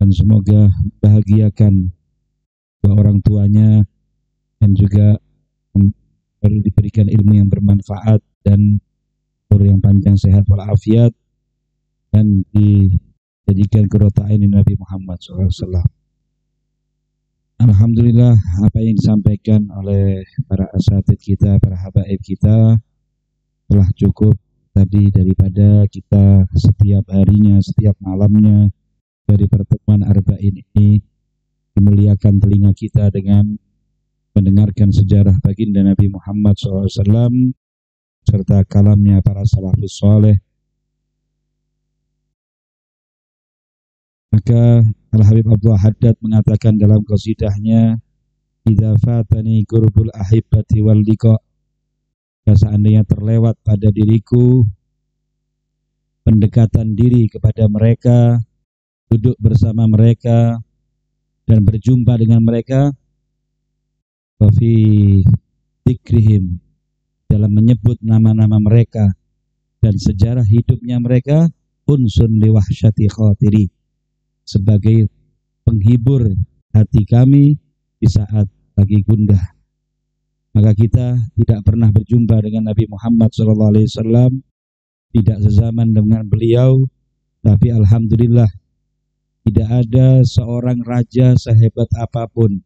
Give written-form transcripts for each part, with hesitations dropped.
dan semoga bahagiakan kedua orang tuanya dan juga diberikan ilmu yang bermanfaat dan umur yang panjang, sehat walafiat, dan dijadikan qurrata aini Nabi Muhammad SAW. Alhamdulillah, apa yang disampaikan oleh para asatidz kita, para habaib kita telah cukup tadi daripada kita setiap harinya, setiap malamnya dari pertemuan arba'in ini dimuliakan telinga kita dengan mendengarkan sejarah baginda Nabi Muhammad SAW serta kalamnya para salafus saleh. Maka Al-Habib Abdul Haddad mengatakan dalam qasidahnya, idza fatani qurbul ahibbati wal liqa, seandainya terlewat pada diriku pendekatan diri kepada mereka, duduk bersama mereka dan berjumpa dengan mereka, wa fi dzikrihim, dalam menyebut nama-nama mereka dan sejarah hidupnya mereka, unsun li wahsyati khatiri, sebagai penghibur hati kami di saat lagi gundah. Maka kita tidak pernah berjumpa dengan Nabi Muhammad SAW, tidak sezaman dengan beliau, tapi alhamdulillah tidak ada seorang raja sehebat apapun,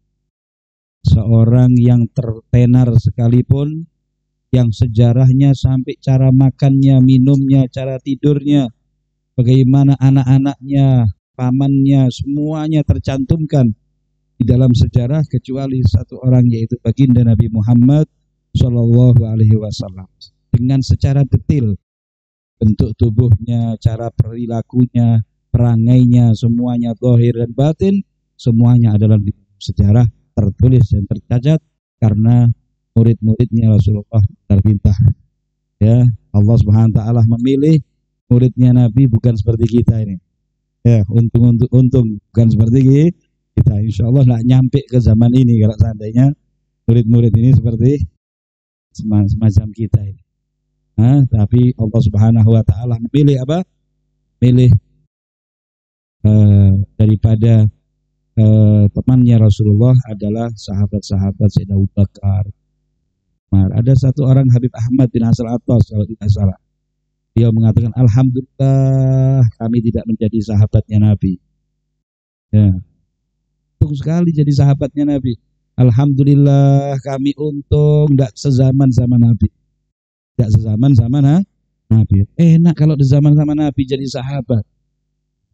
seorang yang tertenar sekalipun, yang sejarahnya sampai cara makannya, minumnya, cara tidurnya, bagaimana anak-anaknya, pamannya, semuanya tercantumkan di dalam sejarah, kecuali satu orang, yaitu baginda Nabi Muhammad SAW, dengan secara detail bentuk tubuhnya, cara perilakunya, perangainya, semuanya zahir dan batin, semuanya adalah di sejarah tertulis dan tercatat, karena murid-muridnya Rasulullah terpintah. Ya, Allah Subhanahu wa taala memilih muridnya Nabi bukan seperti kita ini. Ya, untung bukan seperti kita. Insya Allah nggak nyampe ke zaman ini kalau seandainya murid-murid ini seperti semacam kita ini. Tapi Allah Subhanahu wa taala memilih apa? Milih daripada temannya Rasulullah adalah sahabat-sahabat Sayyidina Abu Bakar. Ada satu orang, Habib Ahmad bin Hasan Attas kalau tidak salah, dia mengatakan, alhamdulillah kami tidak menjadi sahabatnya Nabi. Ya, untung sekali jadi sahabatnya Nabi. Alhamdulillah kami untung tidak sezaman sama Nabi, tidak sezaman sama Nabi. Enak kalau di zaman sama Nabi jadi sahabat.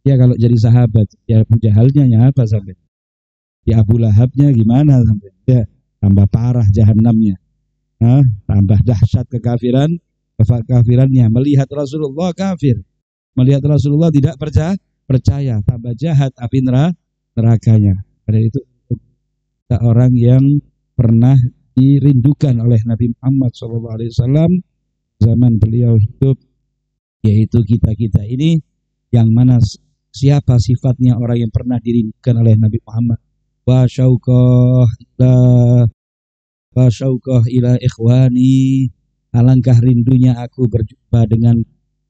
Ya kalau jadi sahabat, ya Abu Jahalnya ya apa sampai? Ya Abu Lahabnya gimana sampai? Ya tambah parah jahanamnya. Tambah dahsyat kekafirannya. Melihat Rasulullah kafir, melihat Rasulullah tidak percaya, tambah jahat api nerakanya. Karena itu orang yang pernah dirindukan oleh Nabi Muhammad SAW zaman beliau hidup, yaitu kita ini, yang mana siapa sifatnya orang yang pernah dirindukan oleh Nabi Muhammad. Wa syauqah ila ikhwani, alangkah rindunya aku berjumpa dengan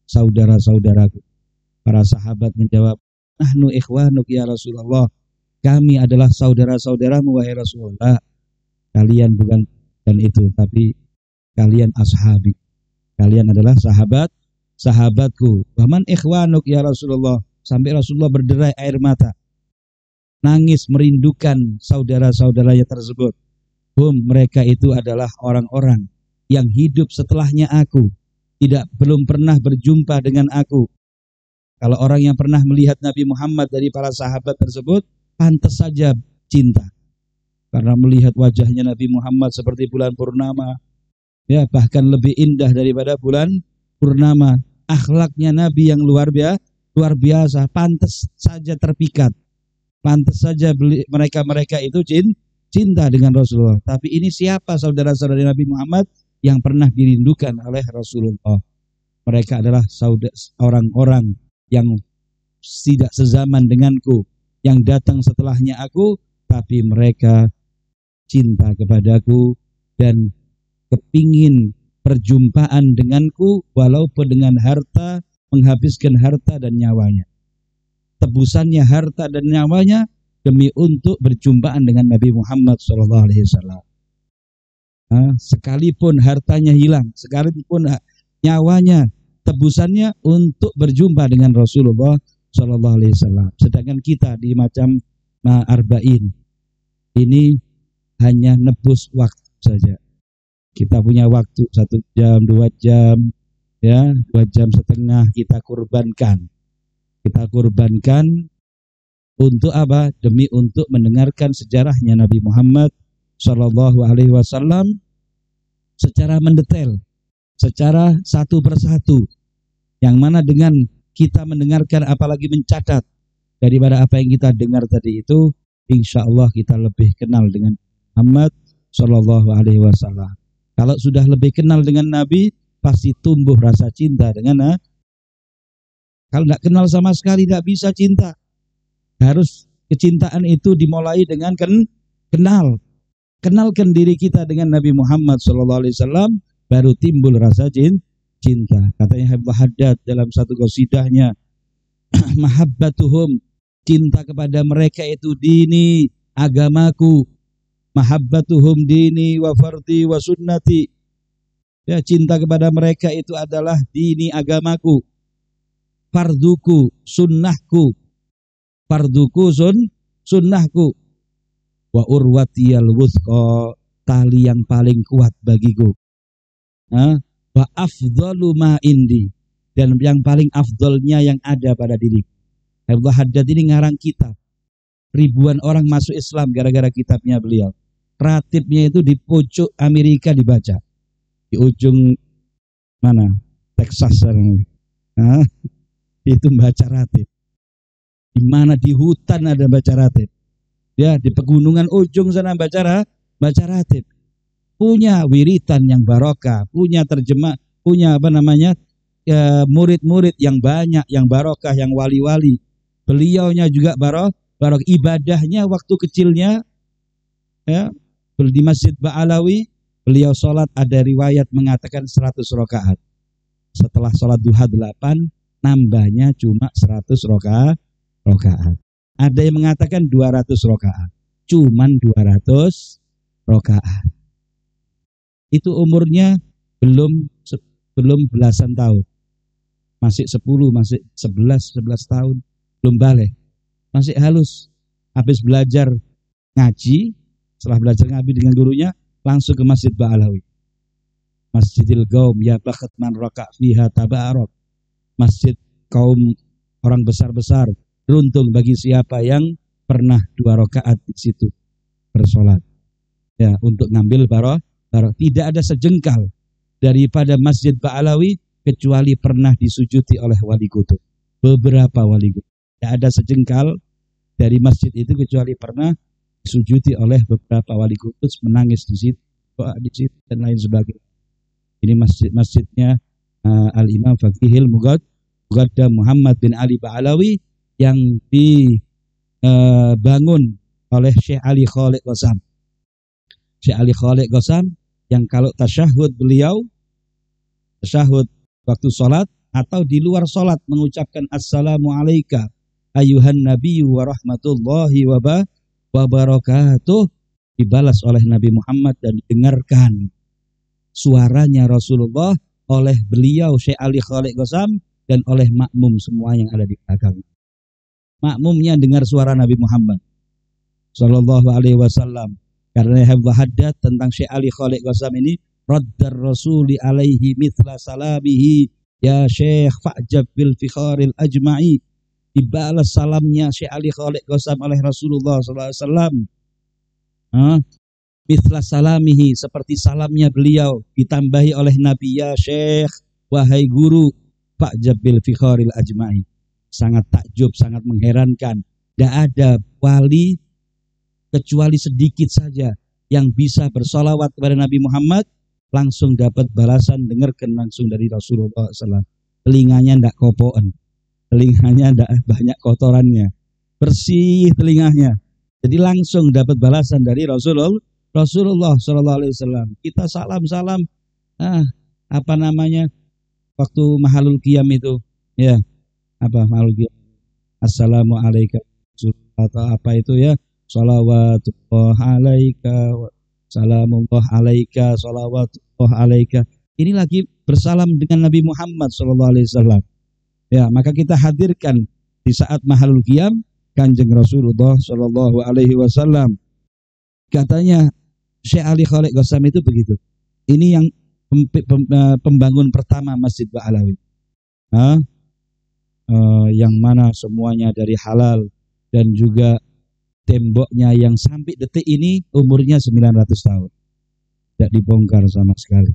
saudara-saudaraku. Para sahabat menjawab, nahnu ikhwanuk ya Rasulullah, kami adalah saudara-saudaramu wahai Rasulullah. Kalian bukan dan itu, tapi kalian ashabi, kalian adalah sahabatku. Waman ikhwanuk ya Rasulullah, sampai Rasulullah berderai air mata, nangis merindukan saudara-saudaranya tersebut. Mereka itu adalah orang-orang yang hidup setelahnya aku, belum pernah berjumpa dengan aku. Kalau orang yang pernah melihat Nabi Muhammad dari para sahabat tersebut, pantas saja cinta, karena melihat wajahnya Nabi Muhammad seperti bulan purnama, ya bahkan lebih indah daripada bulan purnama. Akhlaknya Nabi yang luar biasa, pantas saja terpikat, pantas saja mereka itu cinta dengan Rasulullah. Tapi ini siapa saudara-saudara Nabi Muhammad yang pernah dirindukan oleh Rasulullah? Mereka adalah orang-orang yang tidak sezaman denganku, yang datang setelahnya aku, tapi mereka cinta kepadaku dan kepingin perjumpaan denganku walaupun dengan harta, menghabiskan harta dan nyawanya. tebusannya harta dan nyawanya demi untuk berjumpaan dengan Nabi Muhammad SAW. Sekalipun hartanya hilang, sekalipun nyawanya, tebusannya untuk berjumpa dengan Rasulullah SAW. Sedangkan kita di macam arba'in ini hanya nebus waktu saja. Kita punya waktu 1 jam, 2 jam, ya 2 jam setengah kita kurbankan. Kita kurbankan untuk apa? Demi untuk mendengarkan sejarahnya Nabi Muhammad Shallallahu Alaihi Wasallam secara mendetail, secara satu persatu. Yang mana dengan kita mendengarkan, apalagi mencatat daripada apa yang kita dengar tadi itu, insya Allah kita lebih kenal dengan Muhammad Shallallahu Alaihi Wasallam. Kalau sudah lebih kenal dengan Nabi, pasti tumbuh rasa cinta dengan. Kalau tidak kenal sama sekali, tidak bisa cinta. Harus kecintaan itu dimulai dengan kenal. Kenalkan diri kita dengan Nabi Muhammad SAW, baru timbul rasa cinta. Katanya Habib Haddad dalam satu qasidahnya, mahabbatuhum, cinta kepada mereka itu dini, agamaku. Mahabbatuhum dini wa fardi wa sunnati. Ya, cinta kepada mereka itu adalah dini, agamaku. Farduku, sunnahku. Farduku, sunnahku. Wa urwatiyal wuthqa, tali yang paling kuat bagiku. Wa afdalu ma indi, dan yang paling afdolnya yang ada pada diri. Abdul Haddad ini ngarang kitab. Ribuan orang masuk Islam gara-gara kitabnya beliau. Ratibnya itu di pojok Amerika dibaca. Di ujung mana? Texas. Itu baca ratib. Di mana di hutan ada baca ratib. Ya, di pegunungan ujung sana baca ratib. Punya wiritan yang barokah, punya terjemah, punya murid-murid yang banyak, yang barokah, yang wali-wali. Beliaunya juga barokah, ibadahnya waktu kecilnya, ya, di Masjid Ba'alawi, beliau sholat, ada riwayat mengatakan 100 rakaat. Setelah sholat duha 8, nambahnya cuma 100 rakaat. Ada yang mengatakan 200 rakaat. Cuman 200 rakaat. Itu umurnya belum belasan tahun. Masih 10, masih 11 tahun. Belum balik. Masih halus. Habis belajar ngaji, setelah belajar ngaji dengan gurunya, langsung ke Masjid Ba'alawi. Masjidil Qaum ya bakat man raka' fiha tabarak. Masjid kaum orang besar-besar. Beruntung bagi siapa yang pernah 2 rakaat di situ bersolat. Ya, untuk ngambil barokah. Tidak ada sejengkal daripada Masjid Ba'alawi kecuali pernah disujuti oleh wali kutub. Beberapa wali kutub. Tidak ada sejengkal dari masjid itu kecuali pernah disujuti oleh beberapa wali kutub, menangis di situ, dan lain sebagainya. Ini masjidnya Al-Imam Faqihil Muqaddam Muhammad bin Ali Ba'alawi yang dibangun oleh Syekh Ali Khalid Qasam. Syekh Ali Khalid Qasam yang kalau tasyahud beliau, tasyahud waktu sholat atau di luar sholat mengucapkan assalamu alayka ayuhan nabiyyu wa rahmatullahi wa barakatuh, dibalas oleh Nabi Muhammad dan didengarkan suaranya Rasulullah oleh beliau Syekh Ali Khalid Qasam dan oleh makmum semua yang ada di belakang. Makmumnya dengar suara Nabi Muhammad sallallahu alaihi wasallam. Karena Habib Haddad tentang Syekh Ali Khalid Qasam ini, raddar rasuli alaihi mithla salamihi ya Syekh fa'jab bil fikharil ajma'i. Dibalas salamnya Syekh Ali Khalid Qasam oleh Rasulullah SAW. Mithla salamihi, seperti salamnya beliau, ditambahi oleh Nabi, ya Syekh, wahai guru, fa'jab bil fikharil ajma'i. Sangat takjub, sangat mengherankan. Tidak ada wali kecuali sedikit saja yang bisa bersolawat kepada Nabi Muhammad langsung dapat balasan, dengarkan langsung dari Rasulullah SAW. Telinganya tidak kopoan, telinganya tidak banyak kotorannya, bersih telinganya. Jadi langsung dapat balasan dari Rasulullah SAW. Kita salam waktu Mahalul Qiyam itu, ya, apa Mahalul Qiyam? Assalamualaikum atau apa itu ya, salawatullah alaika, salamullah alaika, salawatullah alaika. Ini lagi bersalam dengan Nabi Muhammad SAW. Ya, maka kita hadirkan di saat mahalul qiyam Kanjeng Rasulullah SAW. Katanya Syekh Ali Khalid Ghassam itu begitu. Ini yang pembangun pertama Masjid Ba'alawi. Yang mana semuanya dari halal, dan juga temboknya yang sampai detik ini umurnya 900 tahun. Tidak dibongkar sama sekali.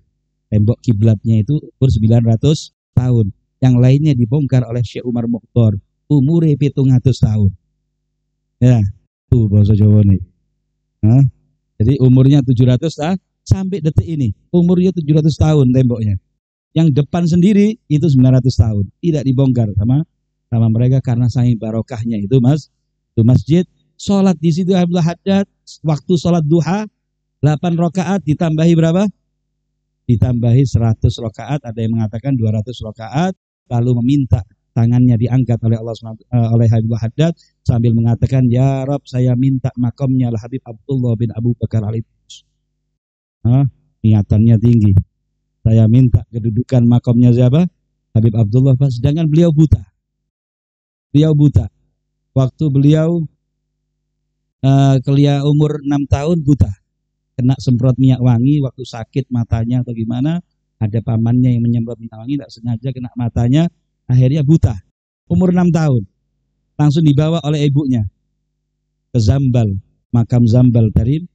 Tembok kiblatnya itu umur 900 tahun. Yang lainnya dibongkar oleh Syekh Umar Mukhtar, umurnya 700 tahun. Ya, itu bahasa Jawa nih. Jadi umurnya 700 tahun sampai detik ini. Umurnya 700 tahun temboknya. Yang depan sendiri itu 900 tahun. Tidak dibongkar sama mereka karena saking barokahnya itu itu masjid. Sholat di situ Abdul Haddad, waktu sholat duha 8 rakaat ditambahi berapa? Ditambahi 100 rakaat, ada yang mengatakan 200 rakaat, lalu meminta tangannya diangkat oleh Allah oleh Habib Haddad sambil mengatakan, ya Rob, saya minta makamnya Al Habib Abdullah bin Abu Bakar Al-Idrus. Niatannya tinggi. Saya minta kedudukan makamnya siapa? Habib Abdullah, sedangkan beliau buta. Beliau buta. Waktu beliau umur 6 tahun buta. Kena semprot minyak wangi waktu sakit matanya atau gimana, ada pamannya yang menyemprot minyak wangi, tidak sengaja kena matanya, akhirnya buta. Umur 6 tahun. Langsung dibawa oleh ibunya ke Zambal, makam Zambal Tarim,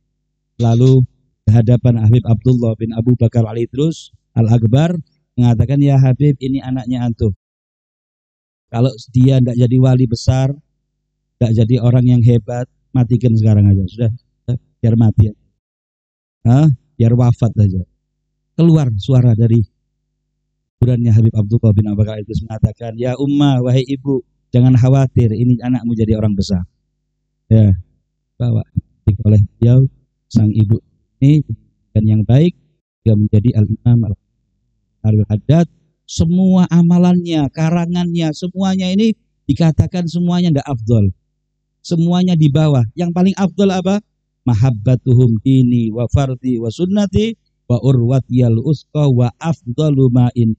lalu ke hadapan Habib Abdullah bin Abu Bakar Al-Idrus Al-Akbar, mengatakan, ya Habib, ini anaknya antum. Kalau dia tidak jadi wali besar, tidak jadi orang yang hebat, matikan sekarang aja. Sudah, biar mati. Biar wafat aja. Keluar suara dari kuburannya Habib Abdullah bin Abu Bakar itu mengatakan, ya ummah, wahai ibu, jangan khawatir, ini anakmu jadi orang besar. Ya, bawa oleh beliau sang ibu ini dan yang baik, dia menjadi al-imam al-Haddad. Semua amalannya, karangannya, semuanya ini dikatakan semuanya tidak afdol. Semuanya di bawah. Yang paling afdol apa? Mahabbatuhum dini wa fardi wa sunnati wa urwatiyal usqa wa afdalu ma'in.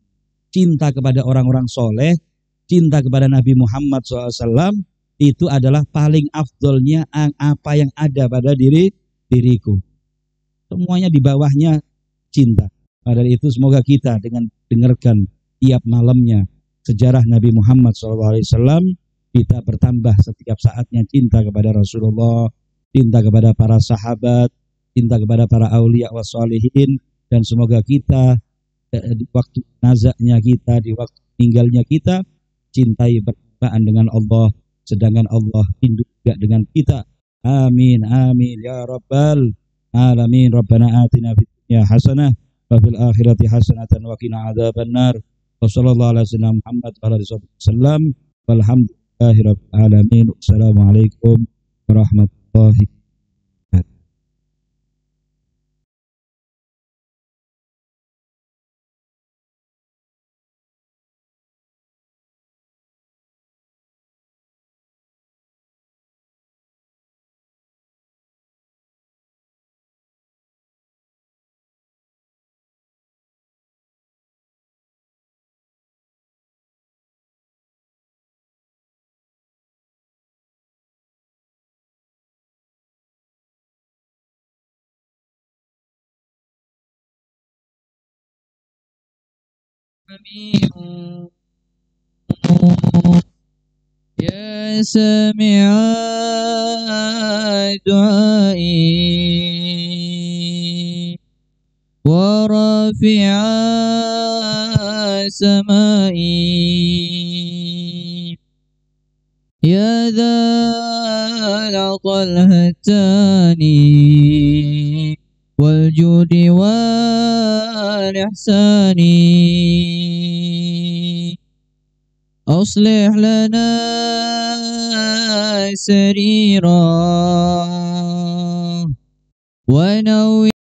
Cinta kepada orang-orang soleh, cinta kepada Nabi Muhammad SAW, itu adalah paling afdolnya apa yang ada pada diriku. Semuanya di bawahnya cinta. Pada itu semoga kita dengan dengarkan tiap malamnya sejarah Nabi Muhammad SAW, kita bertambah setiap saatnya cinta kepada Rasulullah, cinta kepada para sahabat, cinta kepada para aulia wa sholihin, dan semoga kita di waktu nazaknya kita, di waktu tinggalnya kita, cintai bersamaan dengan Allah, sedangkan Allah rindu juga dengan kita. Amin, amin, ya Rabbal Alamin. Rabbana atina fid dunya hasanah wa fil akhirati hasanatan wa qina adzabannar. Wa sallallahu ala sayyidina Muhammad wa ala alihi wasallam. Walhamdulillahi rabbil alamin. Assalamualaikum warahmatullahi wabarakatuh. يا سامع دعائي ورافع سمائي، يا ذا العطل الهتاني والجود والإحسان، أصلح لنا سريرا